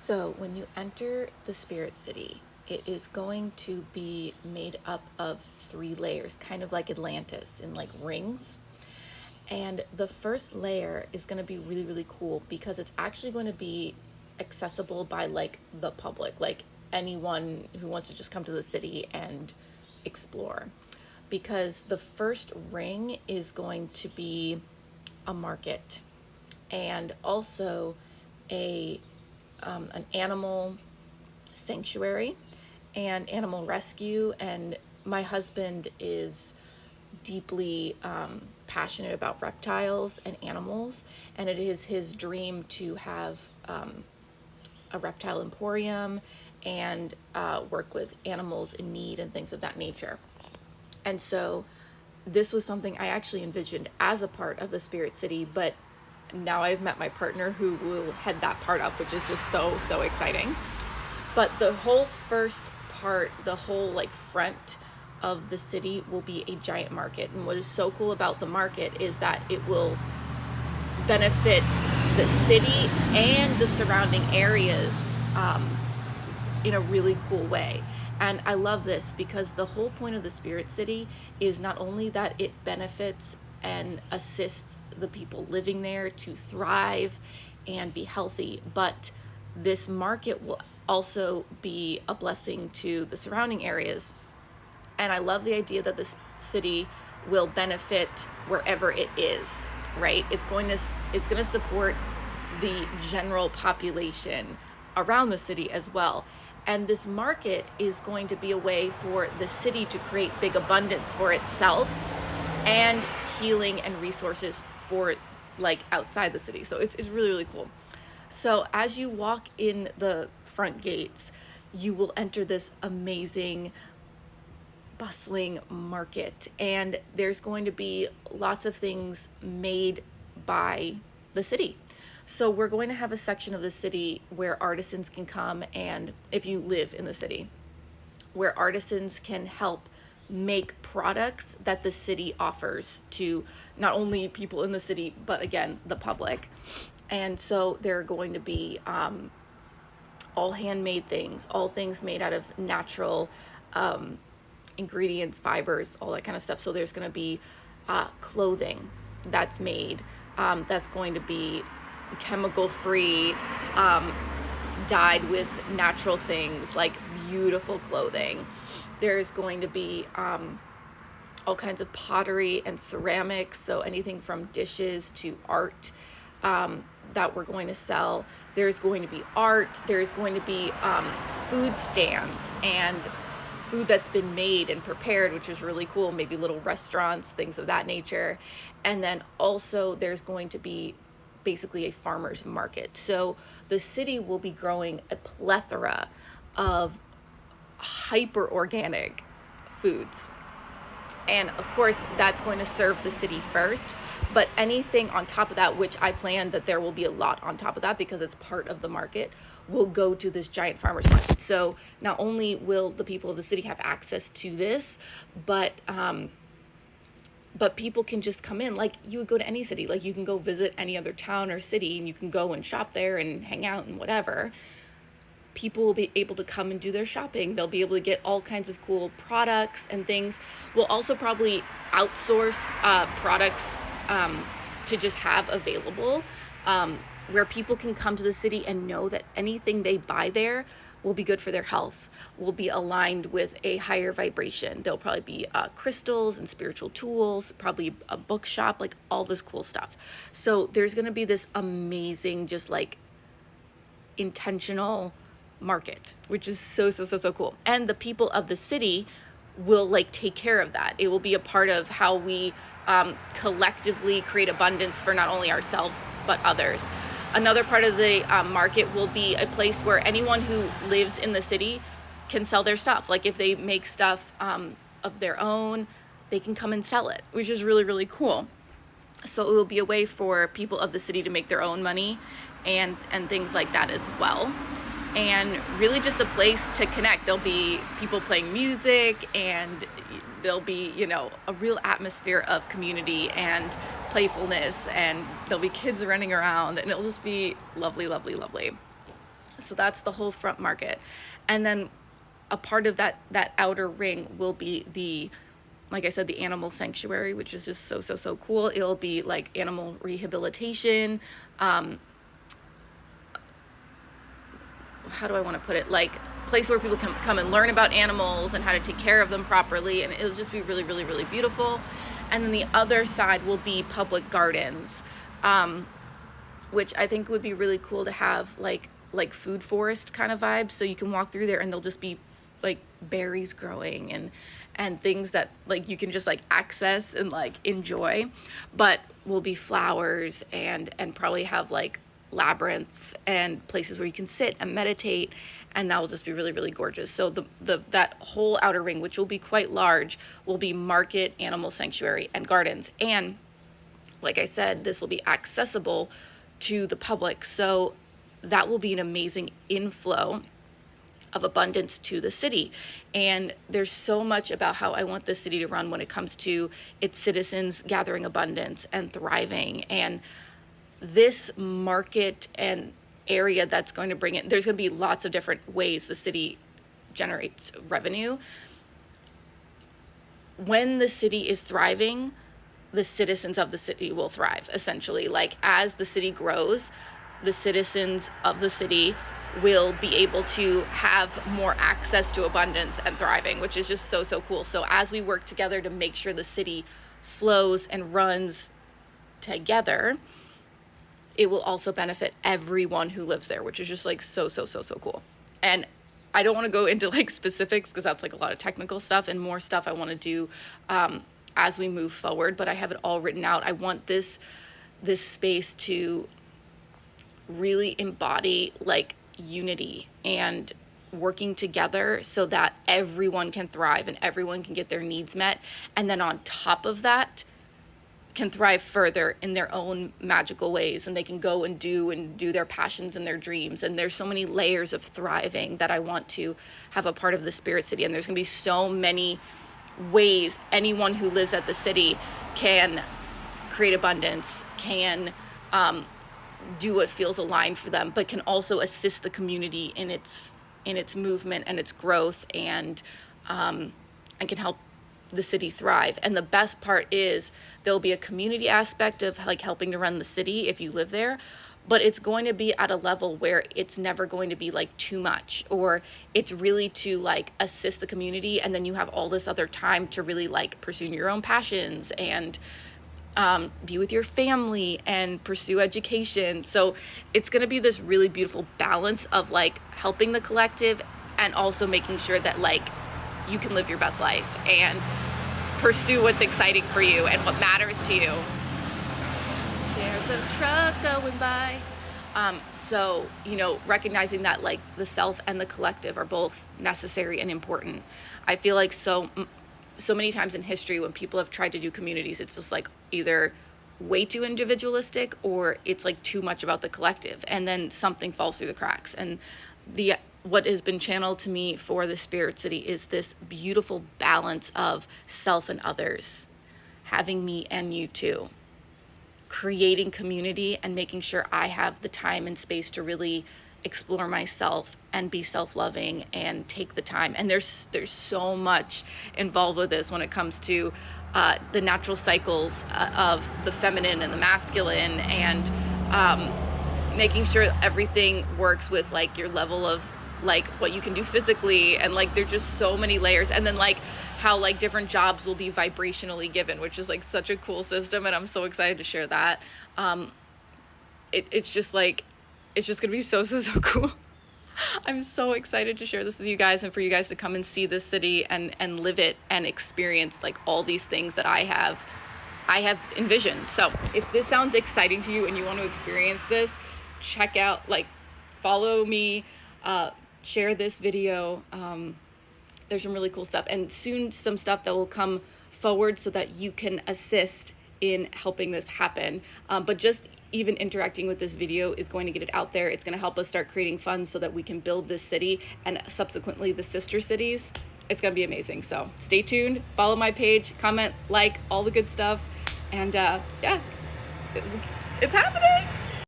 So when you enter the Spirit City, it is going to be made up of 3 layers, kind of like Atlantis in like rings. And the first layer is going to be really, really cool because it's actually going to be accessible by like the public, like anyone who wants to just come to the city and explore. Because the first ring is going to be a market and also a an animal sanctuary and animal rescue. And my husband is deeply passionate about reptiles and animals, and it is his dream to have a reptile emporium and work with animals in need and things of that nature. And so this was something I actually envisioned as a part of the Spirit City, but now I've met my partner who will head that part up, which is just so exciting. But the whole first part, the whole like front of the city will be a giant market. And what is so cool about the market is that it will benefit the city and the surrounding areas in a really cool way. And I love this because the whole point of the Spirit City is not only that it benefits and assists the people living there to thrive and be healthy, but this market will also be a blessing to the surrounding areas. And I love the idea that this city will benefit wherever it is, right? It's going to support the general population around the city as well. And this market is going to be a way for the city to create big abundance for itself and healing and resources for like outside the city. So it's really, really cool. So as you walk in the front gates, you will enter this amazing bustling market, and there's going to be lots of things made by the city. So we're going to have a section of the city where artisans can come, and if you live in the city, where artisans can help make products that the city offers to not only people in the city, but again, the public. And so there are going to be all handmade things, all things made out of natural ingredients, fibers, all that kind of stuff. So there's going to be clothing that's made that's going to be chemical free, dyed with natural things, like beautiful clothing. There's going to be all kinds of pottery and ceramics, so anything from dishes to art that we're going to sell. There's going to be art. There's going to be food stands and food that's been made and prepared, which is really cool, maybe little restaurants, things of that nature. And then also there's going to be basically a farmer's market. So the city will be growing a plethora of hyper organic foods. And of course, that's going to serve the city first, but anything on top of that, which I plan that there will be a lot on top of that because it's part of the market, will go to this giant farmer's market. So not only will the people of the city have access to this, but people can just come in like you would go to any city. Like you can go visit any other town or city and you can go and shop there and hang out and whatever. People will be able to come and do their shopping. They'll be able to get all kinds of cool products and things. We'll also probably outsource products to just have available, where people can come to the city and know that anything they buy there will be good for their health, will be aligned with a higher vibration. There'll probably be crystals and spiritual tools, probably a bookshop, like all this cool stuff. So there's going to be this amazing, just like intentional market, which is so cool. And the people of the city will like take care of that. It will be a part of how we collectively create abundance for not only ourselves but others. Another part of the market will be a place where anyone who lives in the city can sell their stuff. Like if they make stuff of their own, they can come and sell it, which is really, really cool. So it will be a way for people of the city to make their own money and things like that as well. And really just a place to connect. There'll be people playing music, and there'll be, a real atmosphere of community and playfulness, and there'll be kids running around, and it'll just be lovely. So that's the whole front market. And then a part of that outer ring will be the, like I said, the animal sanctuary, which is just so cool. It'll be like animal rehabilitation. How do I want to put it? Like place where people can come and learn about animals and how to take care of them properly. And it'll just be really beautiful. And then the other side will be public gardens, which I think would be really cool to have like food forest kind of vibes. So you can walk through there and there'll just be like berries growing and things that like you can just like access and like enjoy, but will be flowers and probably have like labyrinths and places where you can sit and meditate, and that will just be really gorgeous. So the that whole outer ring, which will be quite large, will be market, animal sanctuary, and gardens. And like I said, this will be accessible to the public, so that will be an amazing inflow of abundance to the city. And there's so much about how I want the city to run when it comes to its citizens gathering abundance and thriving. And this market and area that's going to bring it, there's going to be lots of different ways the city generates revenue. When the city is thriving, the citizens of the city will thrive, essentially. Like as the city grows, the citizens of the city will be able to have more access to abundance and thriving, which is just so cool. So as we work together to make sure the city flows and runs together, it will also benefit everyone who lives there, which is just like so cool. And I don't want to go into like specifics because that's like a lot of technical stuff and more stuff I want to do as we move forward, but I have it all written out. I want this space to really embody like unity and working together so that everyone can thrive and everyone can get their needs met. And then on top of that, can thrive further in their own magical ways, and they can go and do their passions and their dreams. And there's so many layers of thriving that I want to have a part of the Spirit City. And there's gonna be so many ways anyone who lives at the city can create abundance, can do what feels aligned for them, but can also assist the community in its movement and its growth, and can help the city thrive. And the best part is there'll be a community aspect of like helping to run the city if you live there, but it's going to be at a level where it's never going to be like too much, or it's really to like assist the community, and then you have all this other time to really like pursue your own passions and be with your family and pursue education. So it's going to be this really beautiful balance of like helping the collective and also making sure that like you can live your best life and pursue what's exciting for you and what matters to you. There's a truck going by. So, recognizing that like the self and the collective are both necessary and important. I feel like so many times in history when people have tried to do communities, it's just like either way too individualistic or it's like too much about the collective, and then something falls through the cracks. And what has been channeled to me for the Spirit City is this beautiful balance of self and others, having me and you too, creating community and making sure I have the time and space to really explore myself and be self-loving and take the time. And there's so much involved with this when it comes to the natural cycles of the feminine and the masculine, and making sure everything works with like your level of like what you can do physically, and like there's just so many layers. And then like how like different jobs will be vibrationally given, which is like such a cool system, and I'm so excited to share that. It's just like, it's just gonna be so cool. I'm so excited to share this with you guys and for you guys to come and see this city and live it and experience like all these things that I have envisioned. So if this sounds exciting to you and you want to experience this, check out, like, follow me, share this video. There's some really cool stuff, and soon some stuff that will come forward so that you can assist in helping this happen. But just even interacting with this video is going to get it out there. It's going to help us start creating funds so that we can build this city and subsequently the sister cities. It's going to be amazing. So stay tuned, follow my page, comment, like, all the good stuff. And yeah, it's happening.